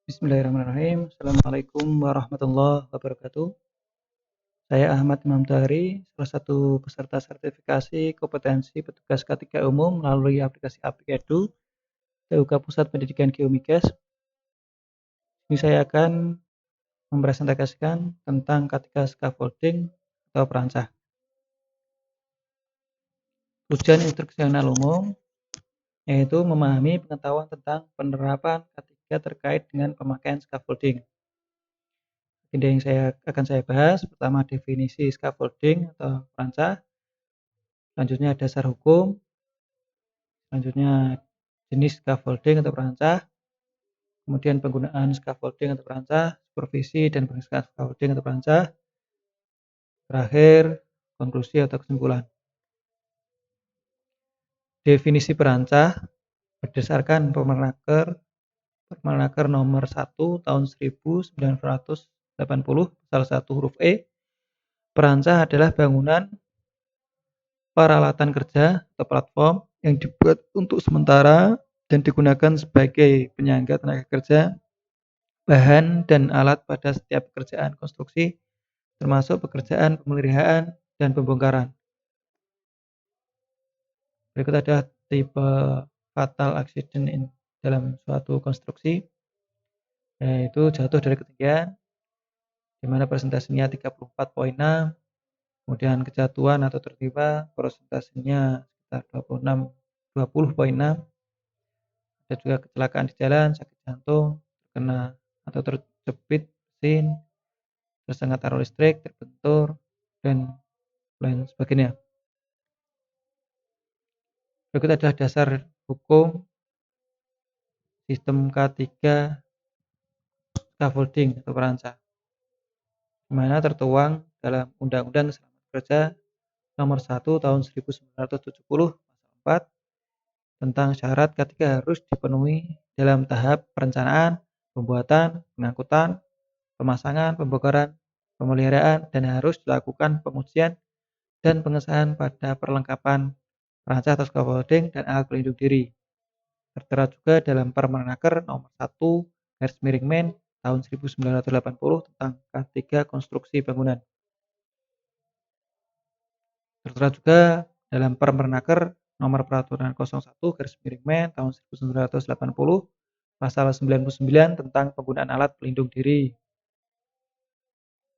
Bismillahirrahmanirrahim. Assalamualaikum warahmatullahi wabarakatuh. Saya Ahmad Imam Tohari, salah satu peserta sertifikasi kompetensi petugas K3 umum melalui aplikasi Apikedu, TUK Pusat Pendidikan Geomigas. Ini saya akan mempresentasikan tentang K3 scaffolding atau perancah. Tujuan instruksional umum yaitu memahami pengetahuan tentang penerapan K3 terkait dengan pemakaian scaffolding. Agenda yang akan saya bahas, pertama definisi scaffolding atau perancah, selanjutnya dasar hukum, selanjutnya jenis scaffolding atau perancah, kemudian penggunaan scaffolding atau perancah, supervisi dan pengisian scaffolding atau perancah, terakhir konklusi atau kesimpulan. Definisi perancah berdasarkan Permenaker nomor 1 tahun 1980 pasal 1 huruf E. Perancah adalah bangunan peralatan kerja atau platform yang dibuat untuk sementara dan digunakan sebagai penyangga tenaga kerja, bahan dan alat pada setiap pekerjaan konstruksi, termasuk pekerjaan pemeliharaan dan pembongkaran. Berikut ada tipe fatal accident dalam suatu konstruksi, yaitu jatuh dari ketinggian, di mana presentasinya 34,6, kemudian kejatuhan atau tertimpa presentasinya sekitar 20,6. Ada juga kecelakaan di jalan, sakit jantung, terkena atau terjepit mesin, tersengat arus listrik, terbentur, dan lain sebagainya. Berikut adalah dasar hukum sistem K3 scaffolding atau perancah, di mana tertuang dalam Undang-Undang Keselamatan Kerja Nomor 1 Tahun 1970 Pasal 4 tentang syarat K3 harus dipenuhi dalam tahap perencanaan, pembuatan, pengangkutan, pemasangan, pembongkaran, pemeliharaan, dan harus dilakukan pengujian dan pengesahan pada perlengkapan perancah atau scaffolding dan alat pelindung diri. Tertera juga dalam Permenaker nomor 1/Men tahun 1980 tentang K3 konstruksi bangunan. Tertera juga dalam Permenaker nomor Peraturan 01/Men tahun 1980 pasal 99 tentang penggunaan alat pelindung diri.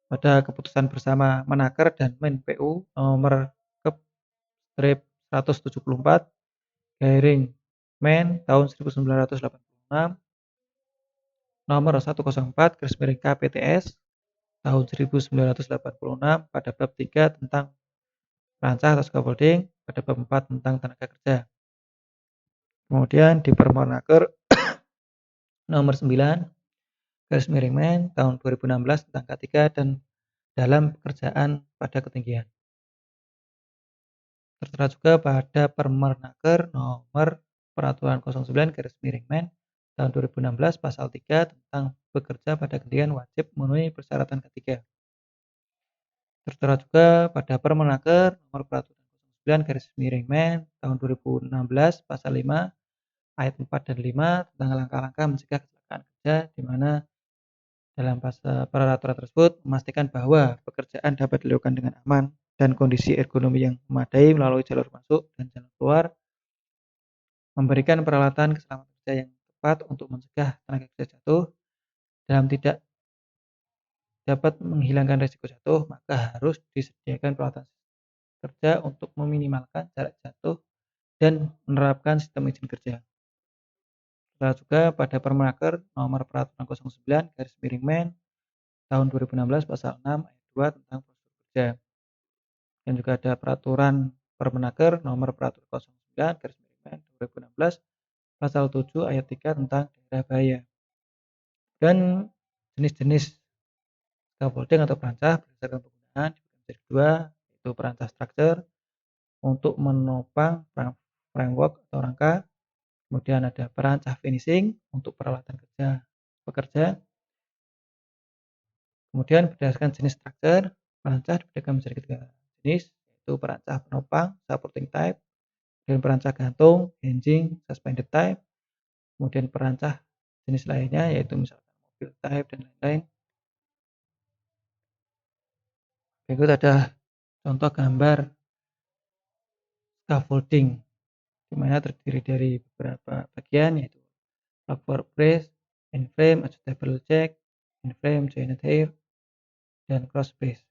Pada keputusan bersama Menaker dan Men-PU nomor Kep/174/Men tahun 1986, nomor 104/KPTS tahun 1986 pada bab 3 tentang perancah atau scaffolding, pada bab 4 tentang tenaga kerja. Kemudian di Permenaker nomor 9/Men tahun 2016 tentang K3 dan dalam pekerjaan pada ketinggian. Tertera juga pada Permenaker nomor Peraturan 09/Men tahun 2016 pasal 3 tentang bekerja pada ketinggian wajib memenuhi persyaratan K3. Tertera juga pada Permenaker nomor Peraturan 09/Men tahun 2016 pasal 5 ayat 4 dan 5 tentang langkah-langkah mencegah kecelakaan kerja, di mana dalam peraturan tersebut memastikan bahwa pekerjaan dapat dilakukan dengan aman dan kondisi ergonomi yang memadai melalui jalur masuk dan jalur keluar, memberikan peralatan keselamatan kerja yang tepat untuk mencegah tenaga kerja jatuh. Dalam tidak dapat menghilangkan risiko jatuh, maka harus disediakan peralatan kerja untuk meminimalkan jarak jatuh dan menerapkan sistem izin kerja. Tertera juga pada Permenaker nomor Peraturan 09/Men tahun 2016 pasal 6 ayat 2 tentang prosedur kerja. Dan juga ada peraturan Permenaker nomor Peraturan 09/Men 2016 pasal 7 ayat 3 tentang daerah bahaya. Dan jenis-jenis scaffolding atau perancah berdasarkan penggunaan dibagi menjadi dua, yaitu perancah struktur untuk menopang framework atau rangka. Kemudian ada perancah finishing untuk peralatan kerja pekerja. Kemudian berdasarkan jenis struktur, perancah dibagi menjadi tiga jenis, yaitu perancah penopang supporting type, dan perancah gantung hinging suspended type. Kemudian perancah jenis lainnya yaitu misalkan build type, dan lain-lain. Berikut ada contoh gambar scaffolding, di mana terdiri dari beberapa bagian, yaitu log brace, end frame, adjustable jack, end frame, jointed hair, dan cross brace.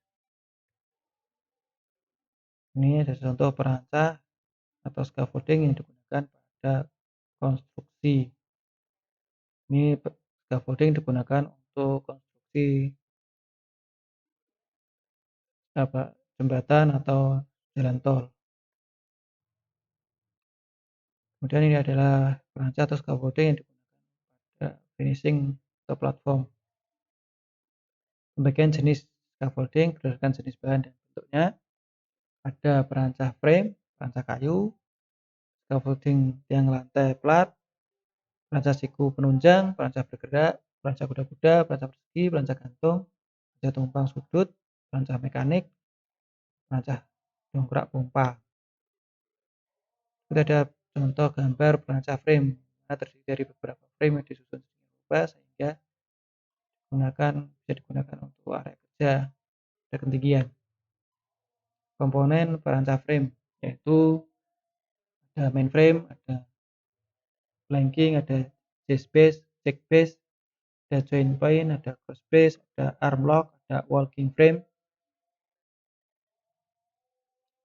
Ini ada contoh perancah atau scaffolding yang digunakan pada konstruksi. Ini scaffolding digunakan untuk konstruksi jembatan atau jalan tol. Kemudian ini adalah perancah atau scaffolding yang digunakan pada finishing atau platform. Pembagian jenis scaffolding berdasarkan jenis bahan dan bentuknya. Ada perancah frame, perancah kayu, scaffolding tiang lantai plat, perancah siku penunjang, perancah bergerak, perancah kuda-kuda, perancah persegi, perancah gantung, perancah tumpang sudut, perancah mekanik, perancah dongkrak pompa. Kita ada contoh gambar perancah frame, terdiri dari beberapa frame yang disusun rupa sehingga bisa digunakan untuk area kerja dan ketinggian. Komponen perancah frame yaitu ada main frame, ada planking, ada jack base, ada joint point, ada cross brace, ada arm lock, ada walking frame.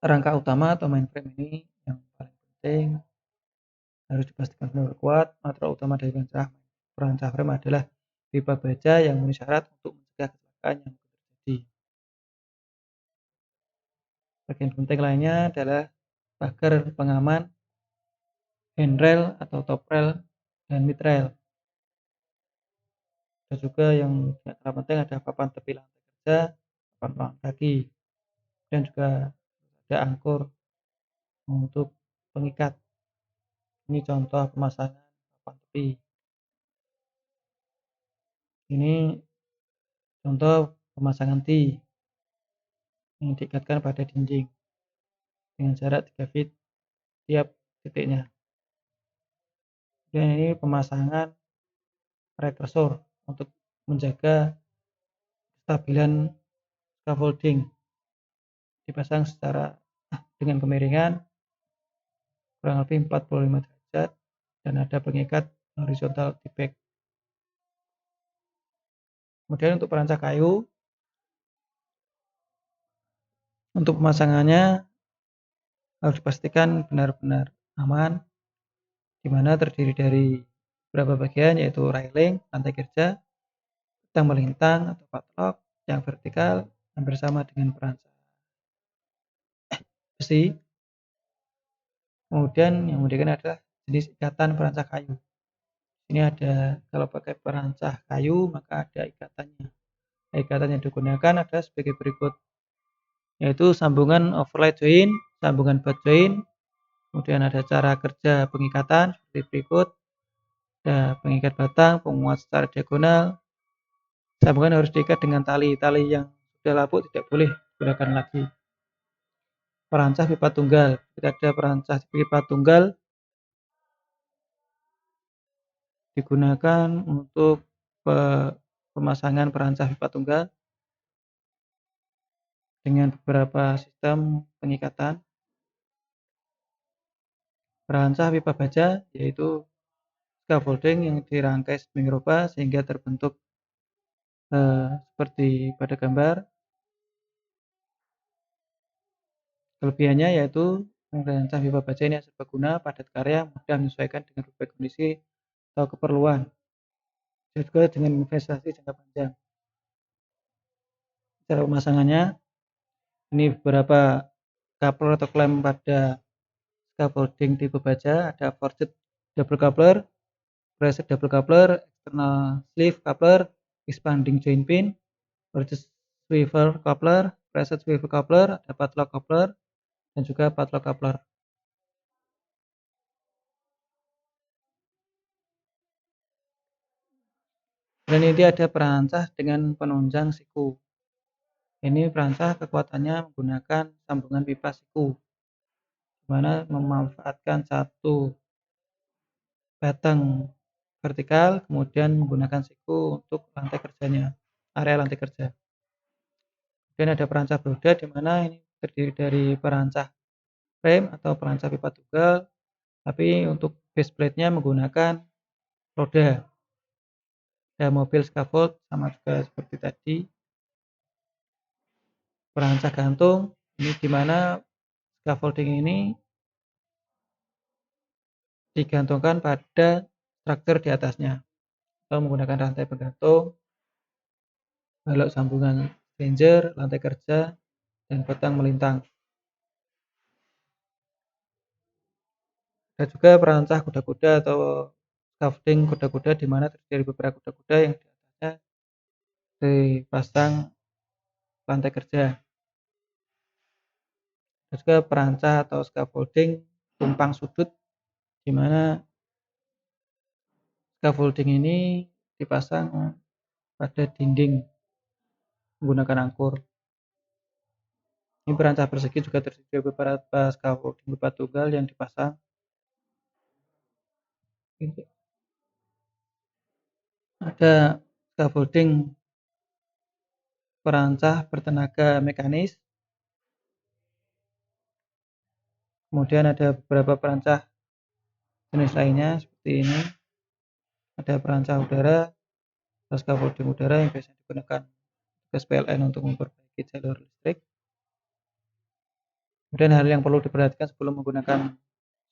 Rangka utama atau main frame ini yang paling penting harus dipastikan benar kuat. Material utama dari perancah frame adalah pipa baja yang memenuhi syarat untuk mencegah kecelakaan yang terjadi. Bagian penting lainnya adalah pagar pengaman, handrail atau top rail, dan mid rail. Dan juga yang tidak penting ada papan tepi lantai kerja, papan pelang kaki, dan juga ada angkur untuk pengikat. Ini contoh pemasangan papan tepi. Ini contoh pemasangan T yang diikatkan pada dinding dengan jarak 3 feet tiap titiknya. Dan ini pemasangan reversor untuk menjaga kestabilan scaffolding, dipasang dengan kemiringan kurang lebih 45 derajat dan ada pengikat horizontal di back. Kemudian untuk perancah kayu, untuk pemasangannya harus dipastikan benar-benar aman, di mana terdiri dari beberapa bagian, yaitu railing, lantai kerja, tiang melintang atau padlock, yang vertikal, dan bersama dengan perancah besi. Kemudian yang membedakan adalah jenis ikatan perancah kayu. Ini ada, kalau pakai perancah kayu maka ada ikatannya. Ikatan yang digunakan adalah sebagai berikut, yaitu sambungan overlay joint, sambungan butt joint, kemudian ada cara kerja pengikatan seperti berikut. Ada pengikat batang, penguat secara diagonal. Sambungan harus diikat dengan tali yang sudah lapuk tidak boleh digunakan lagi. Perancah pipa tunggal, jika ada perancah pipa tunggal digunakan untuk pemasangan perancah pipa tunggal dengan beberapa sistem pengikatan. Perancah pipa baja yaitu scaffolding yang dirangkai sedemikian rupa sehingga terbentuk seperti pada gambar. Kelebihannya yaitu perancah pipa baja ini serbaguna, padat karya, mudah menyesuaikan dengan berbagai kondisi atau keperluan, juga dengan investasi jangka panjang. Cara pemasangannya, ini beberapa coupler atau klem pada scaffolding tipe baja. Ada forged double coupler, braced double coupler, external sleeve coupler, expanding joint pin, forged swivel coupler, braced swivel coupler, ada padlock coupler, dan juga padlock coupler. Dan ini ada perancah dengan penunjang siku. Ini perancah kekuatannya menggunakan sambungan pipa siku, di mana memanfaatkan satu batang vertikal, kemudian menggunakan siku untuk lantai kerjanya, area lantai kerja. Kemudian ada perancah roda di mana ini terdiri dari perancah frame atau perancah pipa tunggal, tapi untuk base plate-nya menggunakan roda. Ada mobil scaffold sama juga seperti tadi. Perancah gantung ini di mana scaffolding ini digantungkan pada struktur di atasnya atau menggunakan rantai penggantung, balok sambungan flanger, lantai kerja, dan batang melintang. Ada juga perancah kuda-kuda atau scaffolding kuda-kuda di mana terdiri dari beberapa kuda-kuda yang di atasnya dipasang lantai kerja. Ada juga perancah atau scaffolding tumpang sudut di mana scaffolding ini dipasang pada dinding menggunakan angkur. Ini perancah persegi juga terdiri dari beberapa scaffolding pipa tunggal yang dipasang. Ada scaffolding perancah bertenaga mekanis. Kemudian ada beberapa perancah jenis lainnya seperti ini. Ada perancah udara atau scaffolding udara yang biasanya digunakan tugas PLN untuk memperbaiki jalur listrik. Kemudian hal yang perlu diperhatikan sebelum menggunakan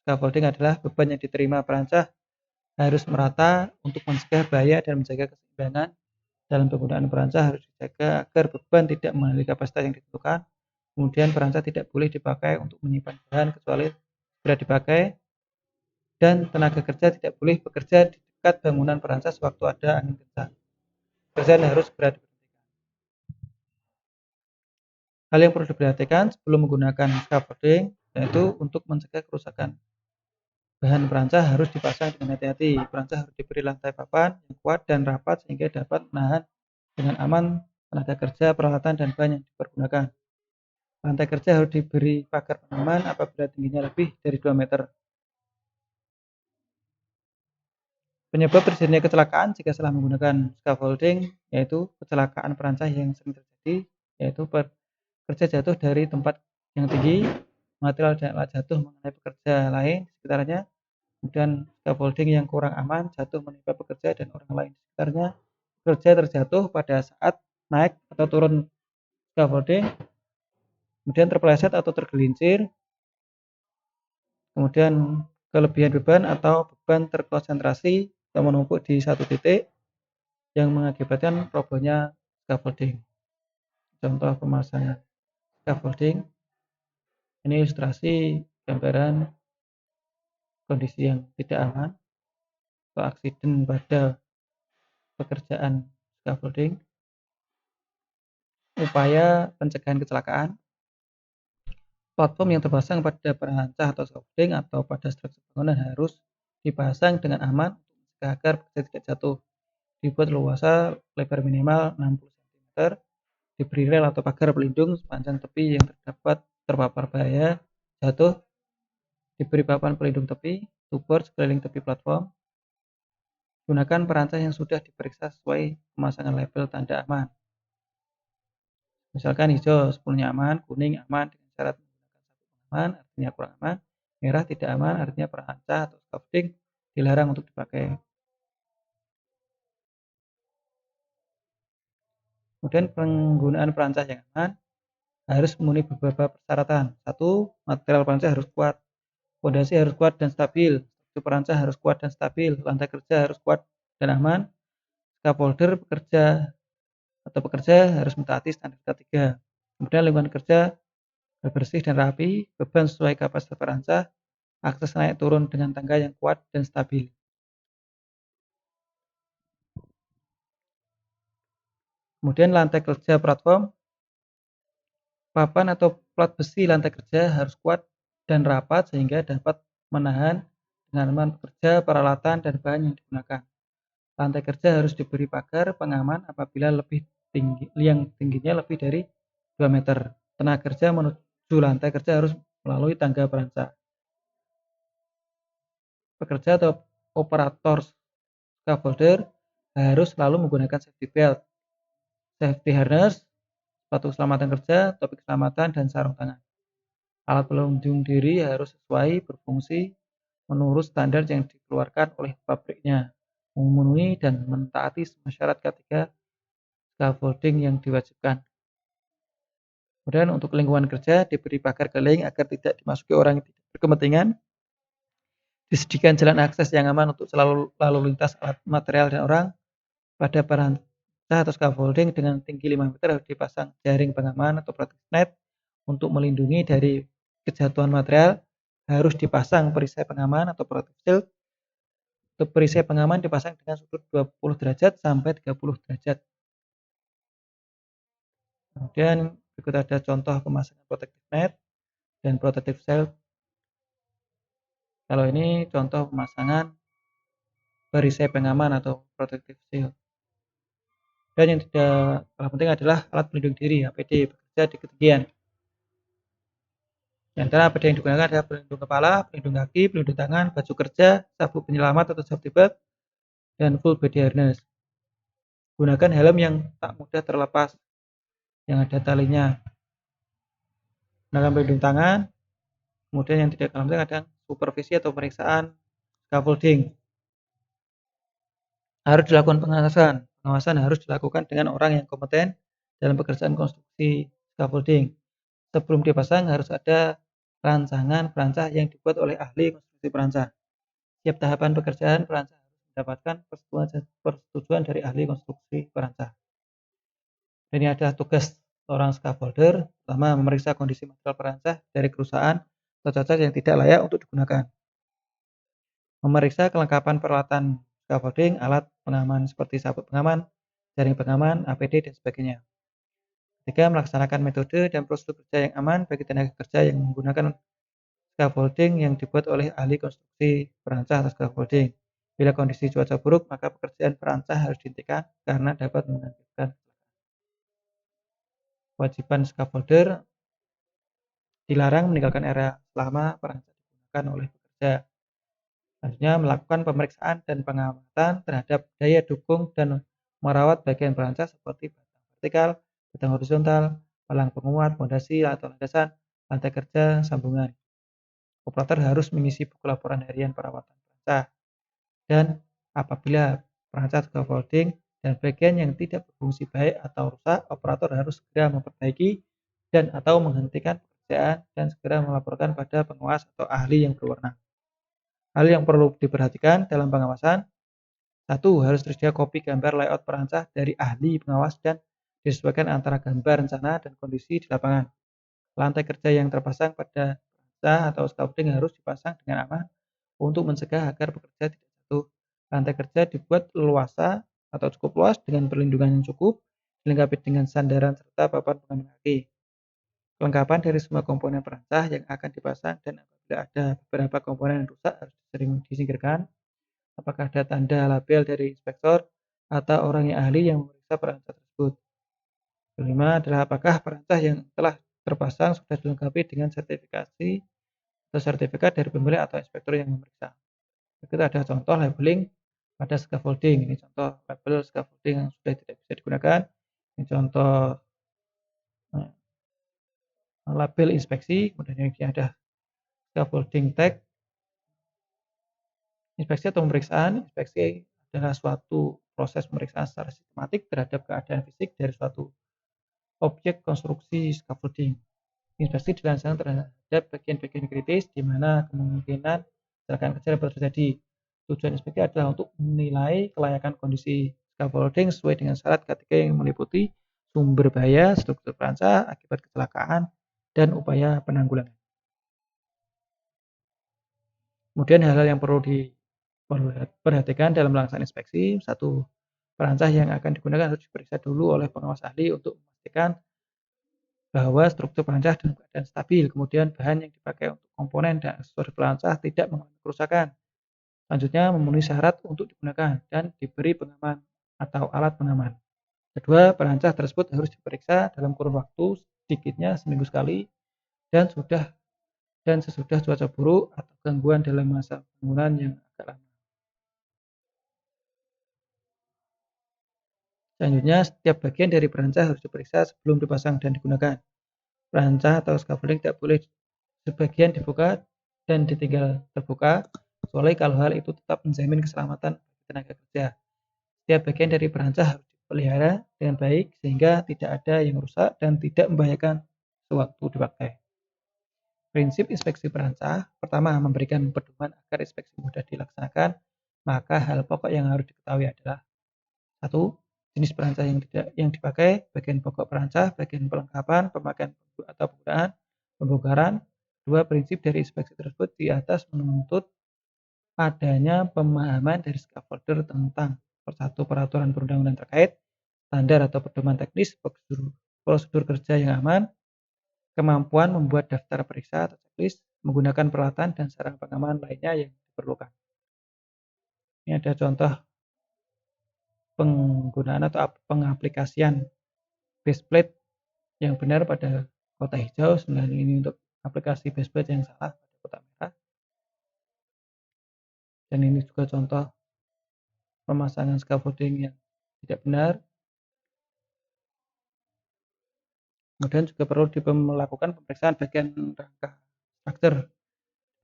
scaffolding adalah beban yang diterima perancah harus merata untuk mencegah bahaya dan menjaga keseimbangan. Dalam penggunaan perancah harus dijaga agar beban tidak melebihi kapasitas yang ditentukan. Kemudian perancah tidak boleh dipakai untuk menyimpan bahan kecuali segera dipakai, dan tenaga kerja tidak boleh bekerja di dekat bangunan perancah sewaktu ada angin kencang. Pekerjaan harus segera diberhentikan. Hal yang perlu diperhatikan sebelum menggunakan scaffolding yaitu untuk mencegah kerusakan. Bahan perancah harus dipasang dengan hati-hati. Perancah harus diberi lantai papan yang kuat dan rapat sehingga dapat menahan dengan aman tenaga kerja, peralatan, dan bahan yang dipergunakan. Lantai kerja harus diberi pagar pengaman apabila tingginya lebih dari 2 meter. Penyebab terjadinya kecelakaan jika salah menggunakan scaffolding yaitu kecelakaan perancah yang sering terjadi, yaitu pekerja jatuh dari tempat yang tinggi, material dan alat jatuh mengenai pekerja lain di sekitarnya, kemudian scaffolding yang kurang aman jatuh menimpa pekerja dan orang lain di sekitarnya, pekerja terjatuh pada saat naik atau turun scaffolding, kemudian terpeleset atau tergelincir, kemudian kelebihan beban atau beban terkonsentrasi atau menumpuk di satu titik yang mengakibatkan robohnya scaffolding. Contoh pemasangan scaffolding ini ilustrasi gambaran kondisi yang tidak aman atau aksiden pada pekerjaan scaffolding. Upaya pencegahan kecelakaan. Platform yang terpasang pada perancah atau scaffolding atau pada struktur bangunan harus dipasang dengan aman agar pekerja tidak jatuh. Dibuat luasa lebar minimal 60 cm, diberi rel atau pagar pelindung sepanjang tepi yang terpapar bahaya jatuh, diberi papan pelindung tepi, support sekeliling tepi platform. Gunakan perancah yang sudah diperiksa sesuai pemasangan label tanda aman. Misalkan hijau sepenuhnya aman, kuning aman dengan syarat menggunakan sabuk pengaman artinya kurang aman, merah tidak aman artinya perancah atau scaffolding dilarang untuk dipakai. Kemudian penggunaan perancah yang aman harus memenuhi beberapa persyaratan. 1. Material perancah harus kuat. Fondasi harus kuat dan stabil. Struktur perancah harus kuat dan stabil. Lantai kerja harus kuat dan aman. Scaffolder pekerja harus mentaati standar K3. Kemudian lingkungan kerja bersih dan rapi, beban sesuai kapasitas perancah, akses naik turun dengan tangga yang kuat dan stabil. Kemudian lantai kerja platform, papan atau plat besi lantai kerja harus kuat dan rapat sehingga dapat menahan dengan aman pekerja, peralatan, dan bahan yang digunakan. Lantai kerja harus diberi pagar pengaman apabila yang tingginya lebih dari 2 meter. Tenaga kerja menuju lantai kerja harus melalui tangga perancah. Pekerja atau operator scaffolder harus selalu menggunakan safety belt, safety harness, sepatu keselamatan kerja, topi keselamatan, dan sarung tangan. Alat pelindung diri harus sesuai berfungsi menurut standar yang dikeluarkan oleh pabriknya, memenuhi dan mentaati semua syarat ketiga scaffolding yang diwajibkan. Kemudian untuk lingkungan kerja diberi pagar keliling agar tidak dimasuki orang yang tidak berkepentingan. Disediakan jalan akses yang aman untuk selalu lalu lintas alat material dan orang. Pada perancah atau scaffolding dengan tinggi 5 meter harus dipasang jaring pengaman atau protective net untuk melindungi dari kejatuhan material. Harus dipasang perisai pengaman atau protective shield. Untuk perisai pengaman dipasang dengan sudut 20 derajat sampai 30 derajat. Kemudian berikut ada contoh pemasangan protective net dan protective shield. Kalau ini contoh pemasangan perisai pengaman atau protective shield. Dan yang tidak kalah penting adalah alat pelindung diri APD bekerja di ketinggian. Di antara APD yang digunakan adalah pelindung kepala, pelindung kaki, pelindung tangan, baju kerja, sabuk penyelamat atau safety belt, dan full body harness. Gunakan helm yang tak mudah terlepas, yang ada talinya. Gunakan pelindung tangan. Kemudian yang tidak kalah penting adalah supervisi atau pemeriksaan scaffolding. Harus dilakukan pengawasan. Pengawasan harus dilakukan dengan orang yang kompeten dalam pekerjaan konstruksi scaffolding. Sebelum dipasang harus ada rancangan perancah yang dibuat oleh ahli konstruksi perancah. Setiap tahapan pekerjaan perancah harus mendapatkan persetujuan dari ahli konstruksi perancah. Ini adalah tugas seorang scaffolder, pertama memeriksa kondisi material perancah dari kerusakan atau cacat yang tidak layak untuk digunakan. Memeriksa kelengkapan peralatan scaffolding, alat pengaman seperti sabuk pengaman, jaring pengaman, APD, dan sebagainya. Ketiga, melaksanakan metode dan prosedur kerja yang aman bagi tenaga kerja yang menggunakan scaffolding yang dibuat oleh ahli konstruksi perancah atau scaffolding. Bila kondisi cuaca buruk, maka pekerjaan perancah harus dihentikan karena dapat mengakibatkan kewajiban scaffolder dilarang meninggalkan area selama perancah digunakan oleh pekerja. Selanjutnya, melakukan pemeriksaan dan pengamatan terhadap daya dukung dan merawat bagian perancah seperti batang vertikal, batang horizontal, palang penguat, fondasi atau landasan, lantai kerja, sambungan. Operator harus mengisi buku laporan harian perawatan perancah. Dan apabila perancah scaffolding dan bagian yang tidak berfungsi baik atau rusak, operator harus segera memperbaiki dan atau menghentikan pekerjaan dan segera melaporkan pada pengawas atau ahli yang berwenang. Hal yang perlu diperhatikan dalam pengawasan: 1. Harus tersedia kopi gambar layout perancah dari ahli pengawas dan disesuaikan antara gambar rencana dan kondisi di lapangan. Lantai kerja yang terpasang pada perancah atau scaffolding harus dipasang dengan aman untuk mencegah agar pekerja tidak jatuh. Lantai kerja dibuat leluasa atau cukup luas dengan perlindungan yang cukup, dilengkapi dengan sandaran serta papan pengaman kaki. Kelengkapan dari semua komponen perancah yang akan dipasang dan apabila ada beberapa komponen yang rusak harus sering disingkirkan. Apakah ada tanda label dari inspektor atau orang yang ahli yang memeriksa perancah tersebut. Kelima adalah apakah perancah yang telah terpasang sudah dilengkapi dengan sertifikasi atau sertifikat dari pemilik atau inspektor yang memeriksa. Kita ada contoh labeling pada scaffolding. Ini contoh label scaffolding yang sudah tidak bisa digunakan. Ini contoh label inspeksi. Kemudian ini ada scaffolding tag. Inspeksi atau pemeriksaan. Inspeksi adalah suatu proses pemeriksaan secara sistematik terhadap keadaan fisik dari suatu objek konstruksi scaffolding. Inspeksi dilaksanakan terhadap bagian-bagian kritis di mana kemungkinan kecelakaan kerja dapat terjadi. Tujuan inspeksi adalah untuk menilai kelayakan kondisi scaffolding sesuai dengan syarat ketiga yang meliputi sumber bahaya, struktur perancah akibat kecelakaan, dan upaya penanggulangan. Kemudian hal-hal yang perlu diperhatikan dalam pelaksanaan inspeksi: 1. Perancah yang akan digunakan harus diperiksa dulu oleh pengawas ahli untuk memastikan bahwa struktur perancah dalam keadaan stabil. Kemudian bahan yang dipakai untuk komponen dan aksesoris perancah tidak mengalami kerusakan. Selanjutnya, memenuhi syarat untuk digunakan dan diberi pengaman atau alat pengaman. Kedua, perancah tersebut harus diperiksa dalam kurun waktu sedikitnya seminggu sekali dan sesudah cuaca buruk atau gangguan dalam masa penggunaan yang agak lama. Selanjutnya, setiap bagian dari perancah harus diperiksa sebelum dipasang dan digunakan. Perancah atau scaffolding tidak boleh sebagian dibuka dan ditinggal terbuka, kecuali kalau hal itu tetap menjamin keselamatan tenaga kerja. Setiap bagian dari perancah harus dipelihara dengan baik sehingga tidak ada yang rusak dan tidak membahayakan sewaktu dipakai. Prinsip inspeksi perancah, pertama memberikan pedoman agar inspeksi mudah dilaksanakan, maka hal pokok yang harus diketahui adalah: satu, jenis perancah yang dipakai, bagian pokok perancah, bagian perlengkapan, pemakaian atau penggunaan, pembongkaran. Dua, prinsip dari inspeksi tersebut di atas menuntut adanya pemahaman dari stakeholder tentang: satu, peraturan perundang-undangan terkait, standar atau pedoman teknis, prosedur kerja yang aman, kemampuan membuat daftar periksa atau checklist, menggunakan peralatan dan sarana pengaman lainnya yang diperlukan. Ini ada contoh penggunaan atau pengaplikasian base plate yang benar pada kota hijau, sedangkan ini untuk aplikasi base plate yang salah pada kota merah. Dan ini juga contoh pemasangan scaffolding yang tidak benar. Kemudian juga perlu melakukan pemeriksaan bagian rangka struktur.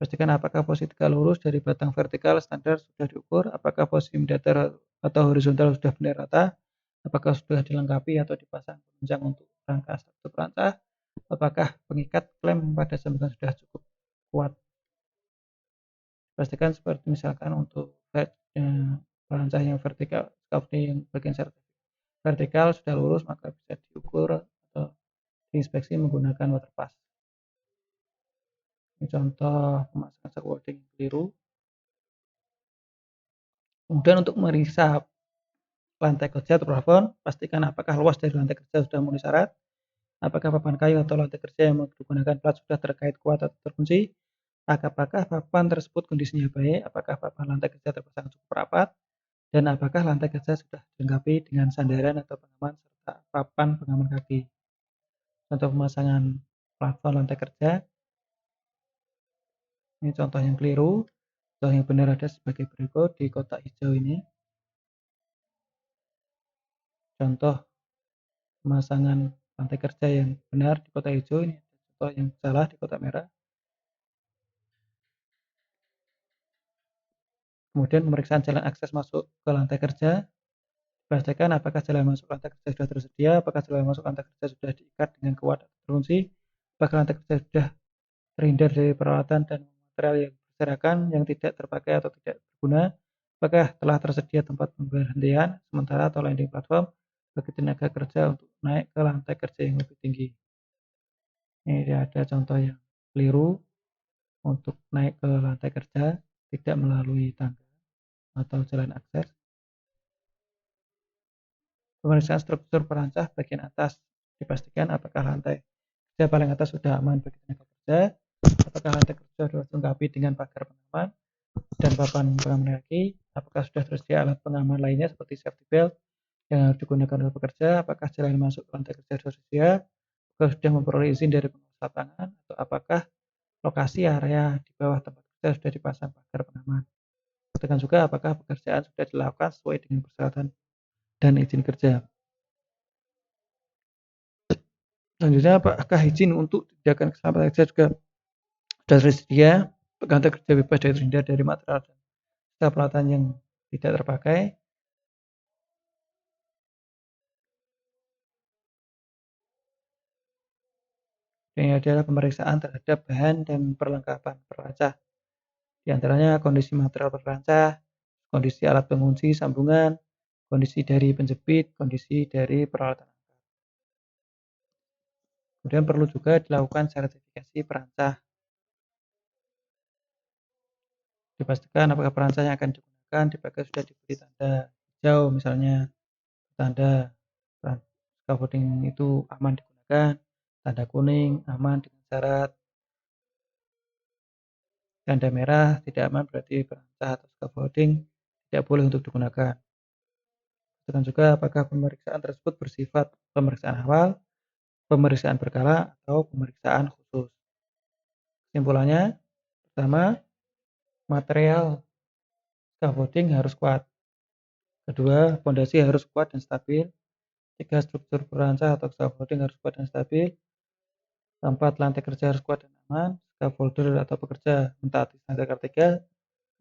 Pastikan apakah posisi tegak lurus dari batang vertikal standar sudah diukur, apakah posisi datar atau horizontal sudah benar rata, apakah sudah dilengkapi atau dipasang penunjang untuk rangka struktur perancah, apakah pengikat klem pada sambungan sudah cukup kuat. Pastikan seperti misalkan untuk perancah yang vertikal, scaffolding yang bagian vertikal sudah lurus, maka bisa diukur atau diinspeksi menggunakan water pass. Ini contoh pemasangan scaffolding yang keliru. Kemudian untuk memeriksa lantai kerja atau plafon, pastikan apakah luas dari lantai kerja sudah memenuhi syarat, apakah papan kayu atau lantai kerja yang digunakan plat sudah terkait kuat atau terkunci, apakah papan tersebut kondisinya baik, apakah papan lantai kerja terpasang cukup rapat, dan apakah lantai kerja sudah dilengkapi dengan sandaran atau pengaman serta papan pengaman kaki. Contoh pemasangan plafon lantai kerja. Ini contoh yang keliru. Contoh yang benar ada sebagai berikut di kotak hijau ini. Contoh pemasangan lantai kerja yang benar di kotak hijau, ini contoh yang salah di kotak merah. Kemudian pemeriksaan jalan akses masuk ke lantai kerja. Pastikan apakah jalan masuk lantai kerja sudah tersedia, apakah jalan masuk lantai kerja sudah diikat dengan kuat atau terkunci, apakah lantai kerja sudah terhindar dari peralatan dan material yang berserakan yang tidak terpakai atau tidak berguna, apakah telah tersedia tempat pemberhentian sementara atau landing platform bagi tenaga kerja untuk naik ke lantai kerja yang lebih tinggi. Ini ada contoh yang keliru. Untuk naik ke lantai kerja tidak melalui tangga atau jalan akses. Pemeriksaan struktur perancah bagian atas, dipastikan apakah lantai kerja paling atas sudah aman bagi tenaga kerja, apakah lantai kerja sudah dilengkapi dengan pagar pengaman dan papan pengaman kaki, apakah sudah tersedia alat pengaman lainnya seperti safety belt yang harus digunakan oleh pekerja, apakah jalan masuk lantai kerja sudah tersedia, apakah sudah memperoleh izin dari pengawas lapangan, atau apakah lokasi area di bawah tempat kerja sudah dipasang pagar pengaman. Pastikan juga apakah pekerjaan sudah dilakukan sesuai dengan persyaratan dan izin kerja. Selanjutnya, apakah izin untuk tindakan keselamatan kerja juga sudah tersedia? Kantor kerja bebas dari terhindar dari material dan peralatan yang tidak terpakai. Ini adalah pemeriksaan terhadap bahan dan perlengkapan perancah. Di antaranya kondisi material perancah, kondisi alat pengunci sambungan, kondisi dari penjepit, kondisi dari peralatan. Kemudian perlu juga dilakukan sertifikasi perancah. Dipastikan apakah perancah yang akan digunakan dipakai sudah diberi tanda hijau, misalnya tanda scaffolding itu aman digunakan, tanda kuning aman dengan syarat, tanda merah tidak aman berarti perancah atau scaffolding tidak boleh untuk digunakan. Pastikan juga apakah pemeriksaan tersebut bersifat pemeriksaan awal, pemeriksaan berkala, atau pemeriksaan khusus. Kesimpulannya, pertama, material scaffolding harus kuat. Kedua, fondasi harus kuat dan stabil. 3. Struktur berancang atau scaffolding harus kuat dan stabil. 4. Lantai kerja harus kuat dan aman. Scaffolder atau pekerja mentaati standar K3.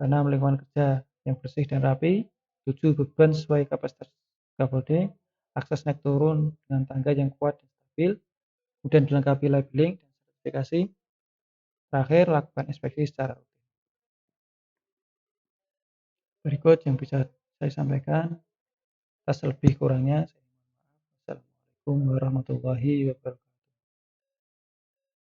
6. Lingkungan kerja yang bersih dan rapi. 7. Beban sesuai kapasitas scaffolding. Akses naik turun dengan tangga yang kuat dan stabil. Kemudian dilengkapi labeling dan sertifikasi. Terakhir, lakukan inspeksi secara rutin. Berikut yang bisa saya sampaikan. Atas lebih kurangnya, saya mohon maaf. Wassalamualaikum warahmatullahi wabarakatuh.